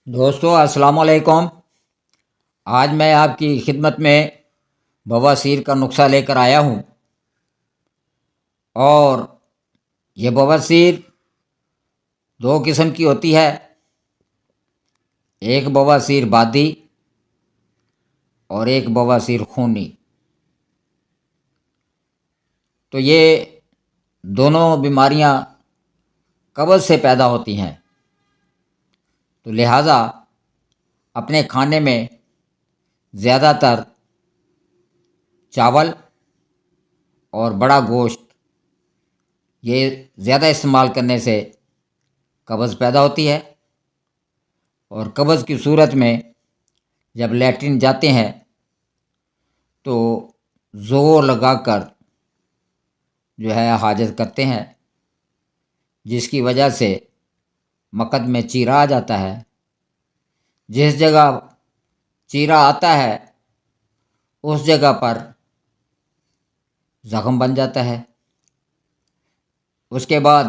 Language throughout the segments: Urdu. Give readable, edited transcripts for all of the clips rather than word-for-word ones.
دوستو السلام علیکم۔ آج میں آپ کی خدمت میں بواسیر کا نسخہ لے کر آیا ہوں، اور یہ بواسیر دو قسم کی ہوتی ہے۔ ایک بواسیر بادی اور ایک بواسیر خونی۔ تو یہ دونوں بیماریاں قبض سے پیدا ہوتی ہیں، تو لہٰذا اپنے کھانے میں زیادہ تر چاول اور بڑا گوشت یہ زیادہ استعمال کرنے سے قبض پیدا ہوتی ہے، اور قبض کی صورت میں جب لیٹرین جاتے ہیں تو زور لگا کر جو ہے حاجت کرتے ہیں، جس کی وجہ سے مقد میں چیرا آ جاتا ہے۔ جس جگہ چیرا آتا ہے اس جگہ پر زخم بن جاتا ہے۔ اس کے بعد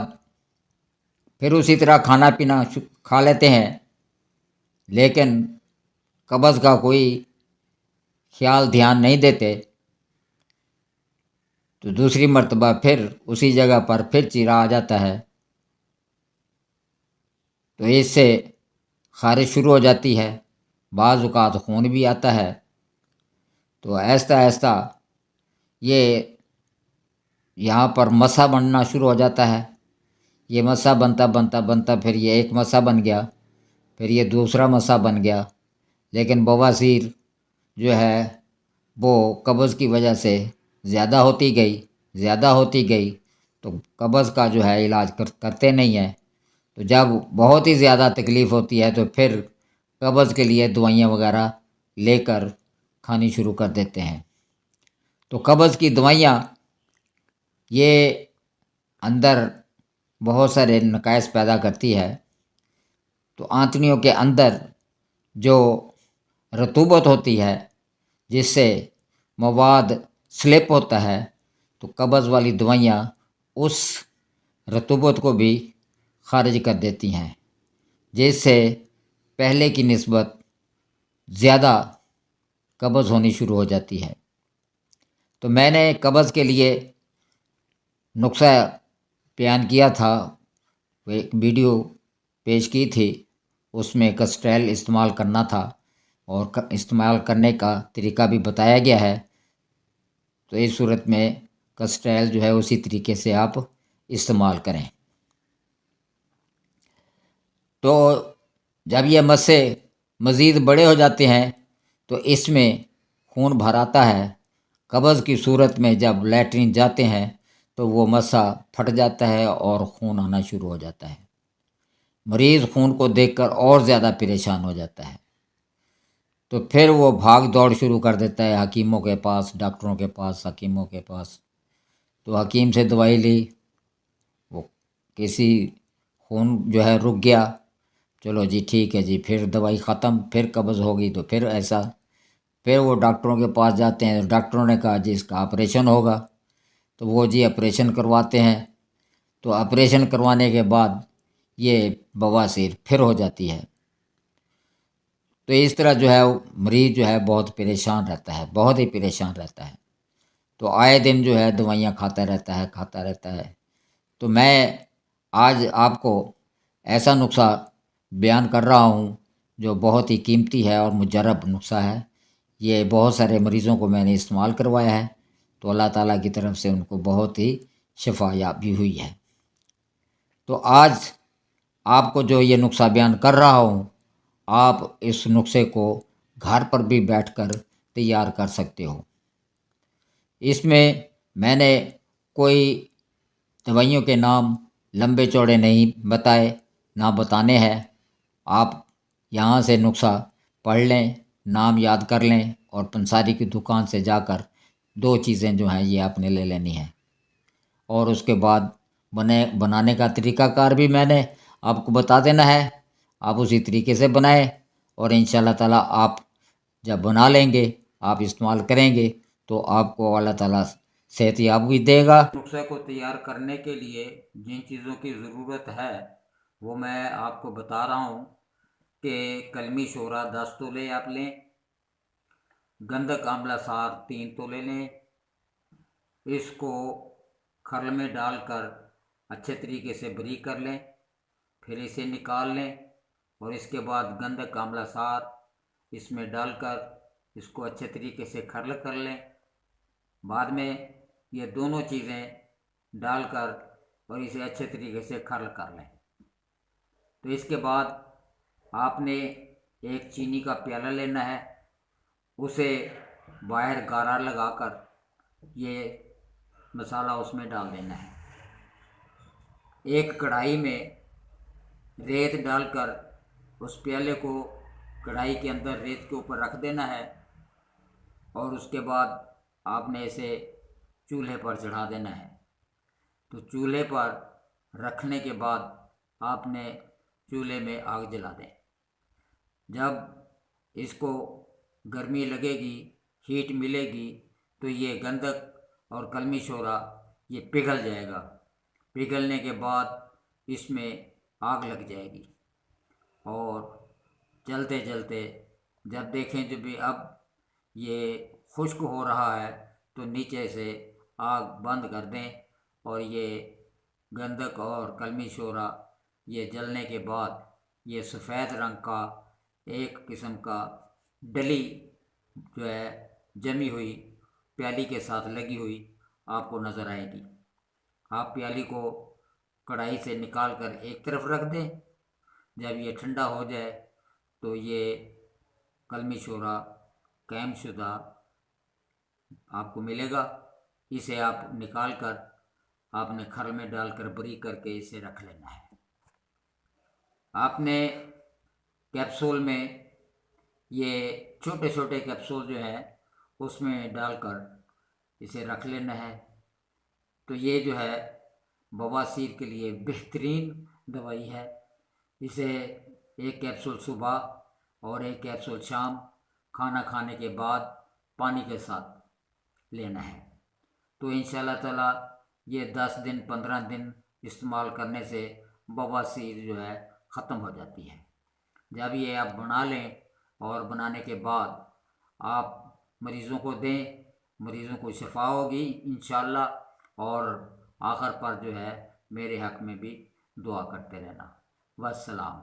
پھر اسی طرح کھانا پینا کھا لیتے ہیں، لیکن قبض کا کوئی خیال دھیان نہیں دیتے، تو دوسری مرتبہ پھر اسی جگہ پر پھر چیرا آ جاتا ہے، تو اس سے خارش شروع ہو جاتی ہے، بعض اوقات خون بھی آتا ہے۔ تو آہستہ آہستہ یہ یہاں پر مسا بننا شروع ہو جاتا ہے۔ یہ مسا بنتا بنتا بنتا پھر یہ ایک مسا بن گیا، پھر یہ دوسرا مسا بن گیا، لیکن بواسیر جو ہے وہ قبض کی وجہ سے زیادہ ہوتی گئی تو قبض کا جو ہے علاج کرتے نہیں ہیں۔ تو جب بہت ہی زیادہ تکلیف ہوتی ہے تو پھر قبض کے لیے دوائیاں وغیرہ لے کر کھانی شروع کر دیتے ہیں۔ تو قبض کی دوائیاں یہ اندر بہت سارے نقائص پیدا کرتی ہے۔ تو آنتڑیوں کے اندر جو رطوبت ہوتی ہے، جس سے مواد سلپ ہوتا ہے، تو قبض والی دوائیاں اس رطوبت کو بھی خارج کر دیتی ہیں، جس سے پہلے کی نسبت زیادہ قبض ہونی شروع ہو جاتی ہے۔ تو میں نے قبض کے لیے نسخہ بیان کیا تھا، ایک ویڈیو پیش کی تھی، اس میں کسٹریل استعمال کرنا تھا اور استعمال کرنے کا طریقہ بھی بتایا گیا ہے۔ تو اس صورت میں کسٹریل جو ہے اسی طریقے سے آپ استعمال کریں۔ تو جب یہ مسے مزید بڑے ہو جاتے ہیں تو اس میں خون بھر آتا ہے۔ قبض کی صورت میں جب لیٹرین جاتے ہیں تو وہ مسا پھٹ جاتا ہے اور خون آنا شروع ہو جاتا ہے۔ مریض خون کو دیکھ کر اور زیادہ پریشان ہو جاتا ہے، تو پھر وہ بھاگ دوڑ شروع کر دیتا ہے حکیموں کے پاس، ڈاکٹروں کے پاس، حکیموں کے پاس۔ تو حکیم سے دوائی لی، وہ کسی خون جو ہے رک گیا، چلو جی ٹھیک ہے جی، پھر دوائی ختم، پھر قبض ہوگی تو پھر ایسا، پھر وہ ڈاکٹروں کے پاس جاتے ہیں، ڈاکٹروں نے کہا جی اس کا آپریشن ہوگا، تو وہ جی آپریشن کرواتے ہیں۔ تو آپریشن کروانے کے بعد یہ بواسیر پھر ہو جاتی ہے۔ تو اس طرح جو ہے مریض جو ہے بہت پریشان رہتا ہے، بہت ہی پریشان رہتا ہے۔ تو آئے دن جو ہے دوائیاں کھاتا رہتا ہے۔ تو میں آج آپ کو ایسا نسخہ بیان کر رہا ہوں جو بہت ہی قیمتی ہے اور مجرب نسخہ ہے۔ یہ بہت سارے مریضوں کو میں نے استعمال کروایا ہے، تو اللہ تعالیٰ کی طرف سے ان کو بہت ہی شفا یابی ہوئی ہے۔ تو آج آپ کو جو یہ نسخہ بیان کر رہا ہوں، آپ اس نسخے کو گھر پر بھی بیٹھ کر تیار کر سکتے ہو۔ اس میں نے کوئی دوائیوں کے نام لمبے چوڑے نہیں بتائے، نہ بتانے ہیں۔ آپ یہاں سے نسخہ پڑھ لیں، نام یاد کر لیں، اور پنساری کی دکان سے جا کر دو چیزیں جو ہیں یہ آپ نے لے لینی ہیں، اور اس کے بعد بنانے کا طریقہ کار بھی میں نے آپ کو بتا دینا ہے۔ آپ اسی طریقے سے بنائیں، اور انشاءاللہ تعالیٰ آپ جب بنا لیں گے، آپ استعمال کریں گے، تو آپ کو اللہ تعالیٰ صحت یاب بھی دے گا۔ نسخے کو تیار کرنے کے لیے جن چیزوں کی ضرورت ہے وہ میں آپ کو بتا رہا ہوں۔ کہ کلمی شورا 10 تولے آپ لیں، گندک آملہ سار 3 تولے لیں، اس کو کھرل میں ڈال کر اچھے طریقے سے بریک کر لیں، پھر اسے نکال لیں اور اس کے بعد گندک آملہ سار اس میں ڈال کر اس کو اچھے طریقے سے کھرل کر لیں۔ بعد میں یہ دونوں چیزیں ڈال کر اور اسے اچھے طریقے سے کھرل کر لیں۔ تو اس کے بعد آپ نے ایک چینی کا پیالہ لینا ہے، اسے باہر گارا لگا کر یہ مسالہ اس میں ڈال دینا ہے۔ ایک کڑھائی میں ریت ڈال کر اس پیالے کو کڑھائی کے اندر ریت کے اوپر رکھ دینا ہے اور اس کے بعد آپ نے اسے چولہے پر چڑھا دینا ہے۔ تو چولہے پر رکھنے کے بعد آپ نے چولہے میں آگ جلا دیں۔ جب اس کو گرمی لگے گی، ہیٹ ملے گی، تو یہ گندک اور کلمی شورا یہ پگھل جائے گا۔ پگھلنے کے بعد اس میں آگ لگ جائے گی اور چلتے چلتے جب دیکھیں جو بھی اب یہ خشک ہو رہا ہے تو نیچے سے آگ بند کر دیں، اور یہ گندک اور کلمی شورا یہ جلنے کے بعد یہ سفید رنگ کا ایک قسم کا ڈلی جو ہے جمی ہوئی پیالی کے ساتھ لگی ہوئی آپ کو نظر آئے گی۔ آپ پیالی کو کڑھائی سے نکال کر ایک طرف رکھ دیں۔ جب یہ ٹھنڈا ہو جائے تو یہ کلمی شورا قیم شدہ آپ کو ملے گا۔ اسے آپ نکال کر آپ نے کھرل میں ڈال کر بریک کر کے اسے رکھ لینا ہے۔ آپ نے کیپسول میں یہ چھوٹے چھوٹے کیپسول جو ہیں اس میں ڈال کر اسے رکھ لینا ہے۔ تو یہ جو ہے بواسیر کے لیے بہترین دوائی ہے۔ اسے ایک کیپسول صبح اور ایک کیپسول شام کھانا کھانے کے بعد پانی کے ساتھ لینا ہے۔ تو انشاءاللہ تعالیٰ یہ 10 دن 15 دن استعمال کرنے سے بواسیر جو ہے ختم ہو جاتی ہے۔ جب یہ آپ بنا لیں اور بنانے کے بعد آپ مریضوں کو دیں، مریضوں کو شفا ہوگی انشاءاللہ، اور آخر پر جو ہے میرے حق میں بھی دعا کرتے رہنا۔ والسلام۔